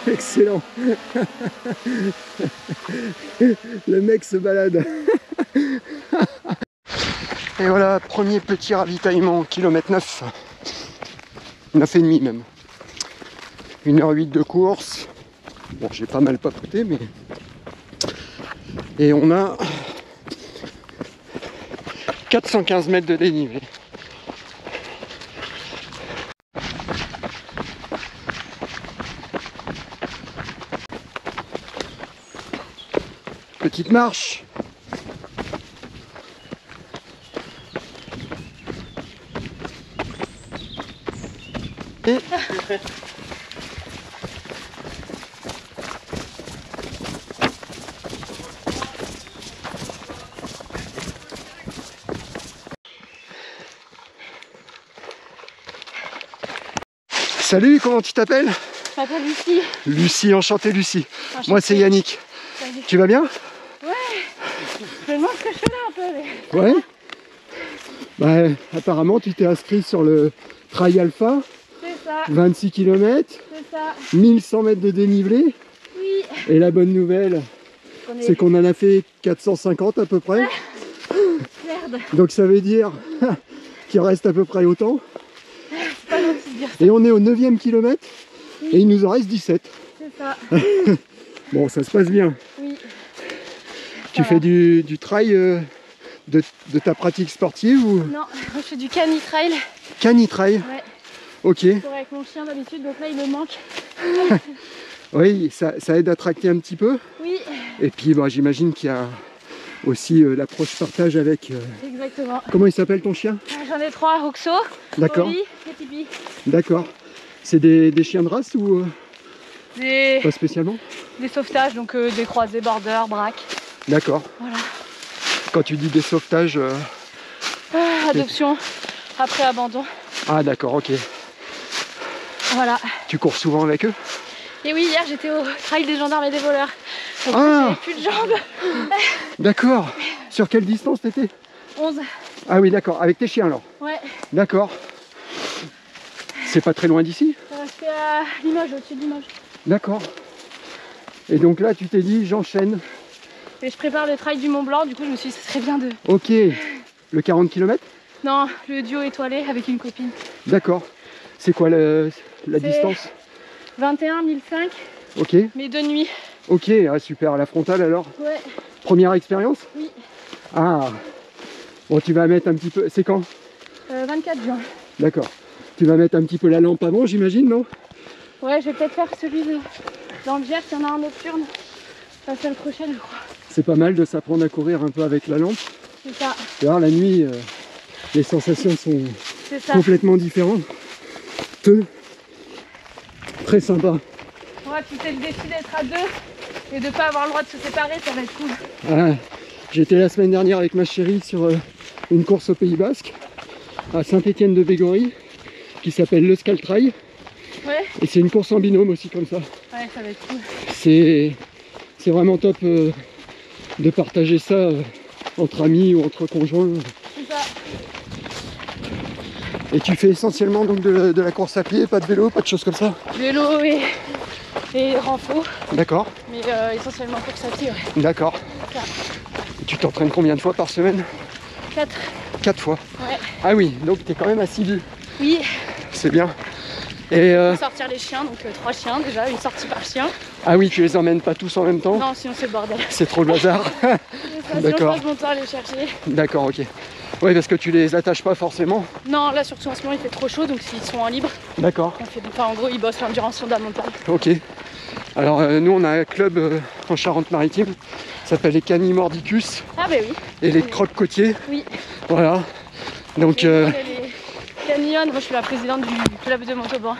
Excellent. Le mec se balade. Et voilà, premier petit ravitaillement, kilomètre 9. 9,5 même. 1h08 de course. Bon, j'ai pas mal papoté, mais... Et on a 415 mètres de dénivelé. Petite marche. Et salut, comment tu t'appelles? Je m'appelle Lucie. Lucie, enchantée Lucie. Enchantée. Moi c'est Yannick. Salut. Tu vas bien? Ouais. Je me demande ce que je fais là un peu. Mais... Ouais. Bah, apparemment tu t'es inscrit sur le Trail Alpha, C'est ça. 26 km, C'est ça. 1100 mètres de dénivelé. Oui. Et la bonne nouvelle, c'est qu'on en a fait 450 à peu près. Merde. Donc ça veut dire qu'il reste à peu près autant. C'est pas gentil de dire ça. Et on est au 9e kilomètre et il nous en reste 17. C'est ça. Bon, ça se passe bien. Oui. Tu fais du trail de ta pratique sportive ou Non, moi je fais du cani trail. cani trail? Ouais. Ok. Je cours avec mon chien d'habitude, donc là il me manque. Oui, ça aide à tracter un petit peu. Oui. Et puis bah, j'imagine qu'il y a aussi l'approche partage avec... Exactement. Comment il s'appelle ton chien? J'en ai 3, Roxo, D'accord. Oli et Tipeee. D'accord. C'est des chiens de race ou Des pas spécialement? sauvetages, donc des croisés, border, braque. D'accord. Voilà. Quand tu dis des sauvetages... Adoption, après abandon. Ah d'accord, ok. Voilà. Tu cours souvent avec eux? Et oui, hier j'étais au trail des gendarmes et des voleurs. Donc Ah. j'avais plus de jambes. D'accord. Sur quelle distance t'étais? 11. Ah oui, d'accord. Avec tes chiens alors? Ouais. D'accord. C'est pas très loin d'ici? C'est à Limoges, au-dessus de Limoges. D'accord. Et donc là, tu t'es dit, j'enchaîne. Et je prépare le trail du Mont Blanc, du coup je me suis dit, ce serait bien de... Ok. Le 40 km? Non, le duo étoilé avec une copine. D'accord. C'est quoi la C'est- distance? 21 1005, Ok. mais de nuit. Ok, ah, super. La frontale alors? Ouais. Première expérience? Oui. Ah. Bon, tu vas mettre un petit peu... C'est quand? 24 juin. D'accord. Tu vas mettre un petit peu la lampe avant, j'imagine, non? Ouais, je vais peut-être faire celui de... dans le Gers, il y en a un nocturne. La semaine prochaine, je crois. C'est pas mal de s'apprendre à courir un peu avec la lampe. C'est ça. Alors la nuit, les sensations sont C'est ça. complètement différentes. Très sympa. Ouais, puis c'est le défi d'être à deux et de pas avoir le droit de se séparer, ça va être cool. Ah, j'étais la semaine dernière avec ma chérie sur une course au Pays Basque, à Saint-Étienne de Bégory, qui s'appelle le Skal Trail. Ouais. Et c'est une course en binôme aussi comme ça. Ouais, ça va être cool. C'est vraiment top de partager ça entre amis ou entre conjoints. C'est ça. Et tu fais essentiellement donc de la course à pied, pas de vélo, pas de choses comme ça? Vélo et renfo. D'accord. Mais essentiellement course à pied, ouais. D'accord. Ça. Et tu t'entraînes combien de fois par semaine? 4. 4 fois. Ouais. Ah oui, donc tu es quand même assidu. Oui. C'est bien. Et Sortir les chiens, donc 3 chiens déjà, une sortie par chien. ah oui, tu les emmènes pas tous en même temps? Non, sinon c'est le bordel. C'est trop le bazar. Sinon je passe mon temps à les chercher. D'accord, ok. Oui, parce que tu les attaches pas forcément. Non, là surtout en ce moment il fait trop chaud, donc s'ils sont en libre, D'accord. on fait, enfin, en gros ils bossent l'endurance fondamentale. Ok. Alors nous on a un club en Charente-Maritime, ça s'appelle les Canimordicus Ah bah oui. et les crocs côtiers. Oui. Voilà. Donc Les Canyon, moi je suis la présidente du club de Montauban.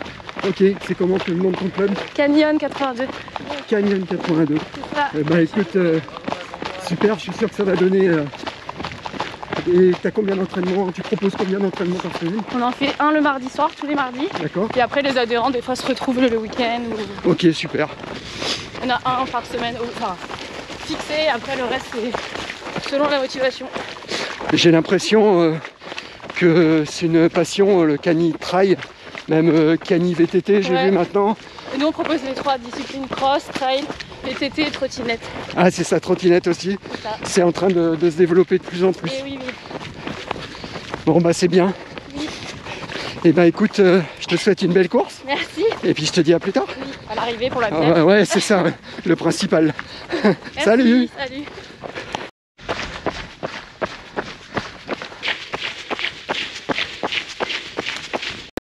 ok, c'est comment le nom de ton club? Canyon 82. Canyon 82. C'est ça. Eh ben écoute, super, je suis sûr que ça va donner. Et t'as combien d'entraînements? Tu proposes combien d'entraînements par semaine? On en fait un le mardi soir, tous les mardis. D'accord. Et après les adhérents des fois se retrouvent le week-end. Ou... Ok, super. On a un par semaine, enfin fixé, après le reste c'est selon la motivation. J'ai l'impression que c'est une passion, le cani trail, même cani VTT, j'ai Ouais. vu maintenant. Et nous on propose les 3 disciplines cross, trail, VTT et trottinette. Ah, c'est ça, trottinette aussi. C'est ça. C'est en train de se développer de plus en plus. Et oui, oui. Bon, bah c'est bien. Oui. Et bah écoute, je te souhaite une belle course. Merci. Et puis je te dis à plus tard. Oui, à l'arrivée pour la Ah, bière. ouais, c'est ça, ouais, le principal. Merci, Salut. Salut.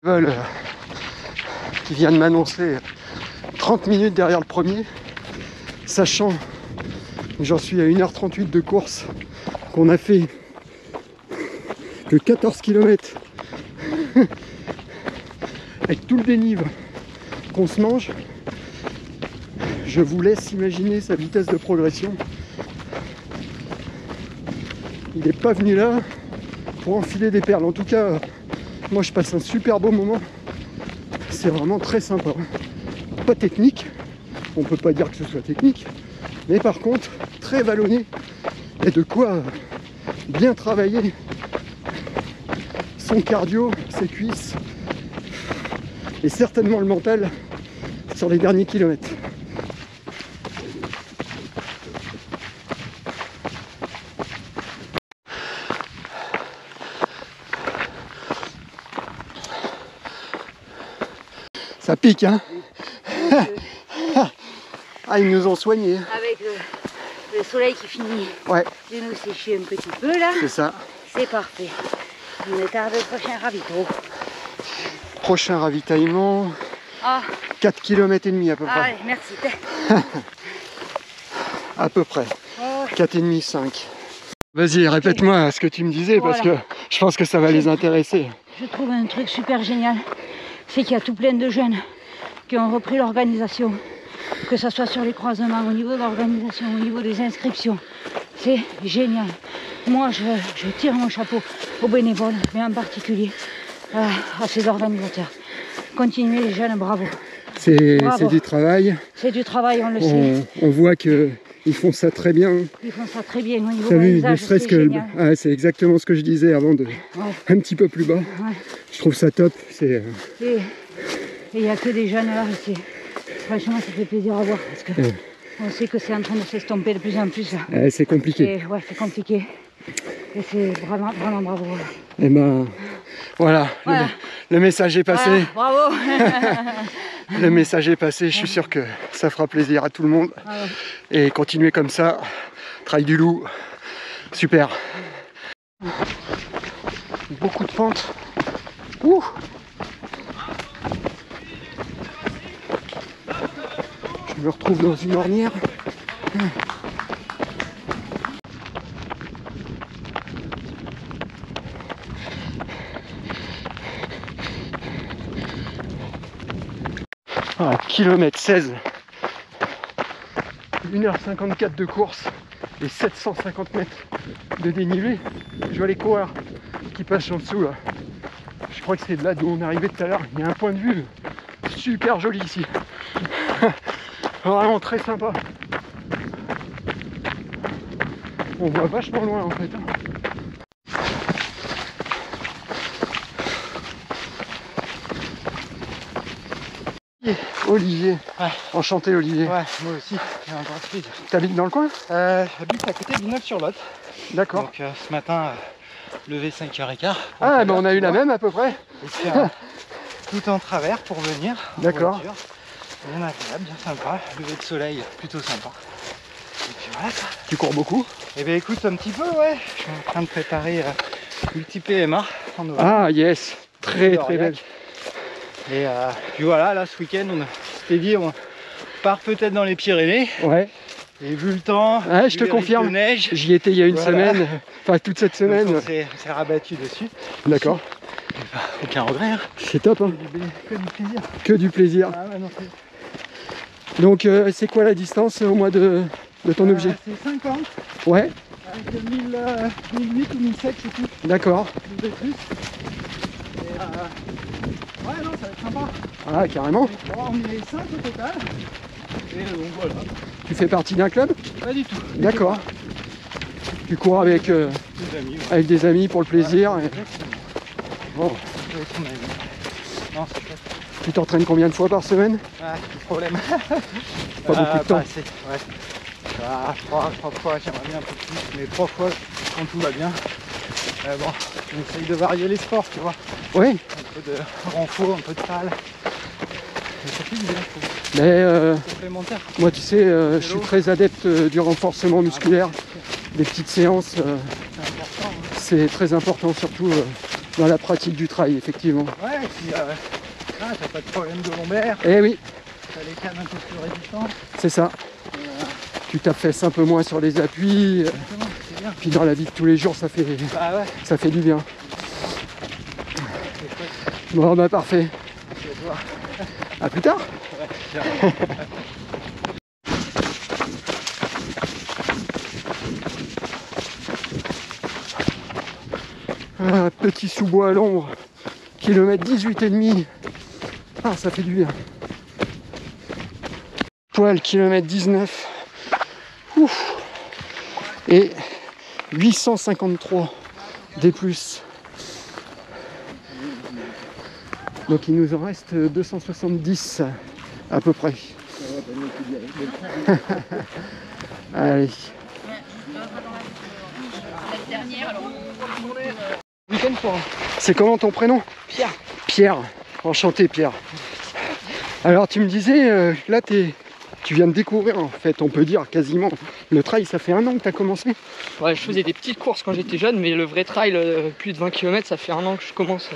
Vol qui vient de m'annoncer 30 minutes derrière le premier, sachant que j'en suis à 1h38 de course, qu'on a fait que 14 km avec tout le dénive qu'on se mange. Je vous laisse imaginer sa vitesse de progression. Il n'est pas venu là pour enfiler des perles. En tout cas, moi je passe un super beau moment. C'est vraiment très sympa. Pas technique, on peut pas dire que ce soit technique, mais par contre très vallonné et de quoi bien travailler son cardio, ses cuisses et certainement le mental sur les derniers kilomètres. Ça pique, hein? Ah, ils nous ont soignés. Avec le soleil qui finit Ouais, de nous sécher un petit peu là, c'est ça. c'est parfait. On est tard le prochain ravito. Prochain ravitaillement, Ah, 4 km et demi à peu près. allez, merci. À peu près. Oh, 4,5, 5. Vas-y, répète-moi ce que tu me disais parce que je pense que ça va les intéresser. je trouve un truc super génial, c'est qu'il y a tout plein de jeunes qui ont repris l'organisation, que ce soit sur les croisements, au niveau de l'organisation, au niveau des inscriptions. C'est génial. Moi, je tire mon chapeau aux bénévoles, mais en particulier à ces organisateurs. Continuez les jeunes, bravo. C'est Bravo. du travail. C'est du travail, on le sait. On voit qu'ils font ça très bien. Ils font ça très bien au niveau T'as vu, ne paysage, serait-ce c'est que génial. ah, c'est exactement ce que je disais avant de un petit peu plus bas. Ouais. Je trouve ça top. C'est Et il n'y a que des jeunes là, et franchement ça fait plaisir à voir parce que on sait que c'est en train de s'estomper de plus en plus. c'est compliqué. Et ouais, c'est compliqué. Et c'est vraiment, vraiment bravo. Et ben voilà, Voilà. le message est passé. Voilà, bravo. Le message est passé. Je suis sûr que ça fera plaisir à tout le monde. Et continuer comme ça. Trail du Loup, super. Beaucoup de pentes. Ouh. Je me retrouve dans une ornière. Ah, kilomètre 16. 1h54 de course et 750 mètres de dénivelé. Je vois les coureurs qui passent en dessous là. Je crois que c'est là d'où on est arrivé tout à l'heure. Il y a un point de vue super joli ici. Vraiment très sympa. On voit vachement loin en fait. Olivier. Ouais. Enchanté Olivier. Ouais, moi aussi, j'ai un bras speed. T'habites dans le coin? J'habite à côté de Villeneuve-sur-Lot. D'accord. Donc ce matin, levé 5h15. Ah ben on a eu la même à peu près. Et puis, tout en travers pour venir. D'accord. Bien agréable, bien sympa. Levé de soleil, plutôt sympa. Et puis voilà. Tu cours beaucoup? Eh bien écoute, un petit peu, ouais. Je suis en train de préparer multi-PMA en novembre. Ah yes, très belle. Et puis voilà, là ce week-end, on s'est dit, on part peut-être dans les Pyrénées. Ouais. Et vu le temps, ouais, je te confirme, j'y étais il y a une semaine, enfin toute cette semaine. Donc on s'est rabattu dessus. D'accord. Aucun regret. Hein. C'est top. Hein. Que du plaisir. Que du plaisir. Ah ouais, non, donc c'est quoi la distance au mois de ton objet? C'est 50. Ouais. Avec 1008 ou 1007, je sais plus. D'accord. Et ouais, non, ça va être sympa. Ah, carrément. Bon, on est 5 au total. Et donc voilà. Tu fais partie d'un club? Pas du tout. D'accord. Tu cours avec, des amis, ouais. Avec des amis pour le plaisir. Ouais, et... Bon. Non, c'est chouette. Tu t'entraînes combien de fois par semaine? Ah, c'est le problème. Pas beaucoup de temps. Pas assez, ouais. 3 fois, j'aimerais bien un peu plus, mais 3 fois quand tout va bien. Bon, on essaye de varier les sports, tu vois. Oui. Un peu de renfort, un peu de salle. Mais ça fait du bien, je trouve. Mais complémentaire. moi, tu sais, je suis très adepte du renforcement musculaire, des petites séances. C'est très important, surtout dans la pratique du trail, effectivement. Ouais, et puis t'as pas de problème de lombaire. Eh oui. T'as les cannes un peu plus résistantes. C'est ça. Tu t'affaisses un peu moins sur les appuis. Puis dans la vie de tous les jours, ça fait du bien. Bon, bah parfait. À plus tard. Ah, petit sous-bois à l'ombre, kilomètre 18,5. Ah, ça fait du bien. Poil, kilomètre 19. Ouf. Et 853 des plus. Donc il nous en reste 270 à peu près. Allez. C'est comment ton prénom? Pierre. Pierre. Enchanté Pierre. Alors tu me disais, là tu viens de découvrir en fait, on peut dire quasiment, le trail. Ça fait 1 an que tu as commencé? Ouais, je faisais des petites courses quand j'étais jeune, mais le vrai trail, plus de 20 km, ça fait 1 an que je commence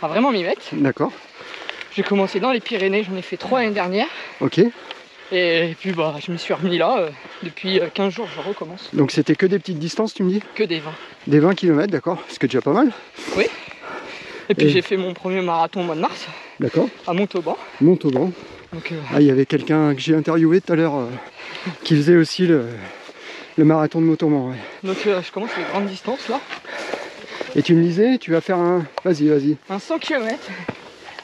à vraiment m'y mettre. D'accord. J'ai commencé dans les Pyrénées, j'en ai fait 3 l'année dernière. Ok. Et puis bah, je me suis remis là, depuis 15 jours je recommence. Donc c'était que des petites distances, tu me dis? Que des 20. Des 20 km, d'accord, ce qui est déjà pas mal. Oui. Et puis j'ai fait mon premier marathon au mois de mars. D'accord. À Montauban. Montauban. Donc, ah, il y avait quelqu'un que j'ai interviewé tout à l'heure qui faisait aussi le marathon de Montauban. Ouais. Donc je commence les grandes distances là. Et tu me disais, tu vas faire un... Vas-y. Un 100 km.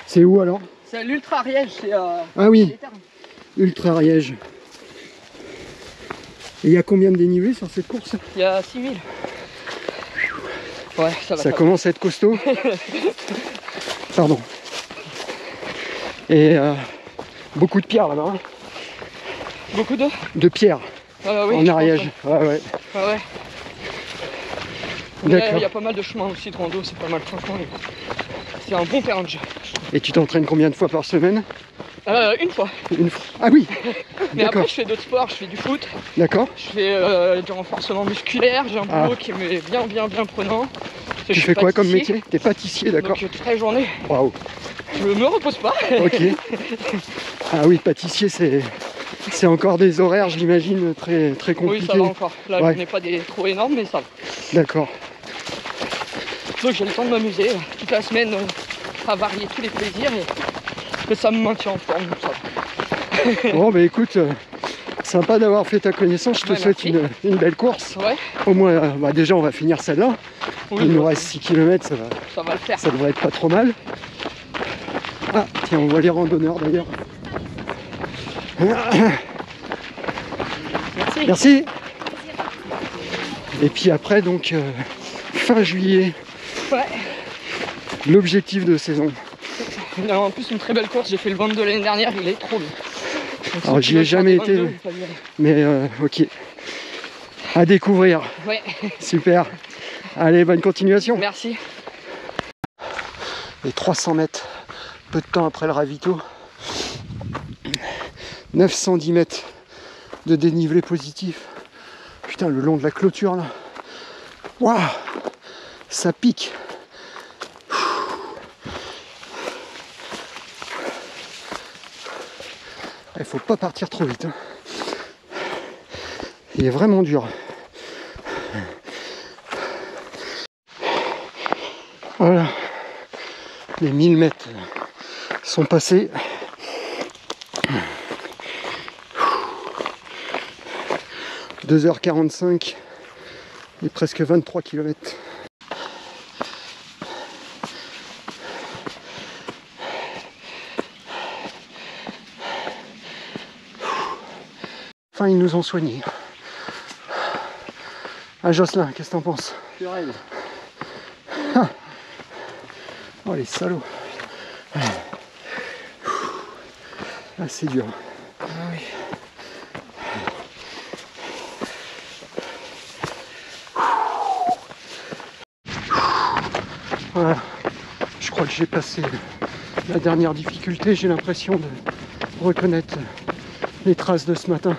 C'est où alors? C'est à l'Ultra Ariège, c'est ah oui, Ultra Ariège. Et il y a combien de dénivelé sur cette course? Il y a 6000. Ouais, ça va. Ça commence à être costaud. Pardon. Et beaucoup de pierres là-bas. Hein. Beaucoup de pierres oui, en Ariège. Ouais. D'accord. Il y a pas mal de chemins aussi de rando, c'est pas mal franchement. C'est un bon terrain de jeu. Et tu t'entraînes combien de fois par semaine? Une fois. Une fois. Ah oui. Mais après je fais d'autres sports, je fais du foot. D'accord. Je fais du renforcement musculaire, j'ai un boulot qui est bien prenant. Tu fais quoi comme métier? T'es pâtissier, d'accord. Donc toute la journée. Waouh. Je me repose pas. Ok. Ah oui, pâtissier c'est encore des horaires, j'imagine, très compliqués. Oui, ça va encore. Là je n'ai pas des trop énormes, mais ça va. D'accord. Donc j'ai le temps de m'amuser toute la semaine à varier tous les plaisirs et ça me maintient en forme. Ça va. Bon bah écoute, sympa d'avoir fait ta connaissance, je te souhaite une belle course. Ouais. Au moins, déjà on va finir celle-là. Oui, il nous reste 6 km, ça va le faire. Ça devrait être pas trop mal. Ah, tiens, on voit les randonneurs d'ailleurs. Merci. Merci. Et puis après, donc, fin juillet, Ouais. l'objectif de saison. Non, en plus, une très belle course. J'ai fait le 22 l'année dernière, il est trop long. Donc, Alors, si j'y tu ai veux faire jamais des 22, été, faut pas y aller. mais ok. À découvrir. Ouais. Super. Allez, bonne continuation. Merci. Et 300 mètres, peu de temps après le ravito. 910 mètres de dénivelé positif. Putain, le long de la clôture là. Waouh, ça pique. Il faut pas partir trop vite. Hein. Il est vraiment dur. Voilà. Les 1000 mètres sont passés. « 2h45 et presque 23 km. Enfin, ils nous ont soignés. Ah, Jocelyn, qu'est-ce que t'en penses? Ah. Oh, les salauds. Ah, c'est dur. Ah, oui. Voilà, je crois que j'ai passé la dernière difficulté. J'ai l'impression de reconnaître les traces de ce matin.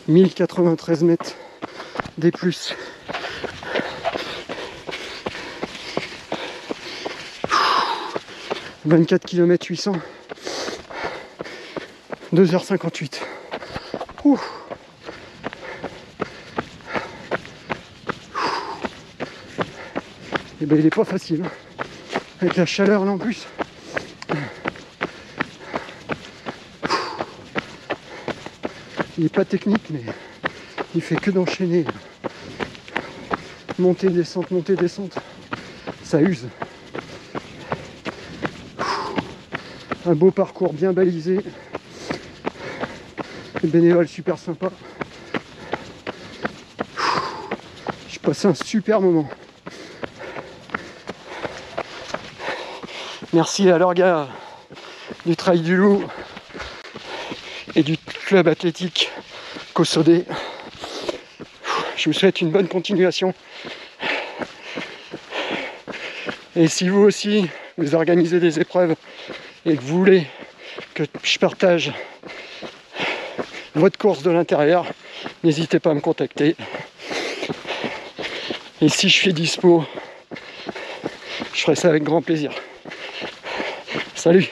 1093 mètres des plus. « 24 km 800. 2h58. Ouh. Et ben il est pas facile, hein. Avec la chaleur là en plus. Il est pas technique, mais il fait que d'enchaîner. Montée, descente, ça use. Un beau parcours bien balisé. Les bénévoles super sympas. J'ai passé un super moment. Merci à l'orga du Trail du Loup et du club athlétique Cossodé. Je vous souhaite une bonne continuation. Et si vous aussi, vous organisez des épreuves et que vous voulez que je partage votre course de l'intérieur, n'hésitez pas à me contacter. Et si je suis dispo, je ferai ça avec grand plaisir. Salut!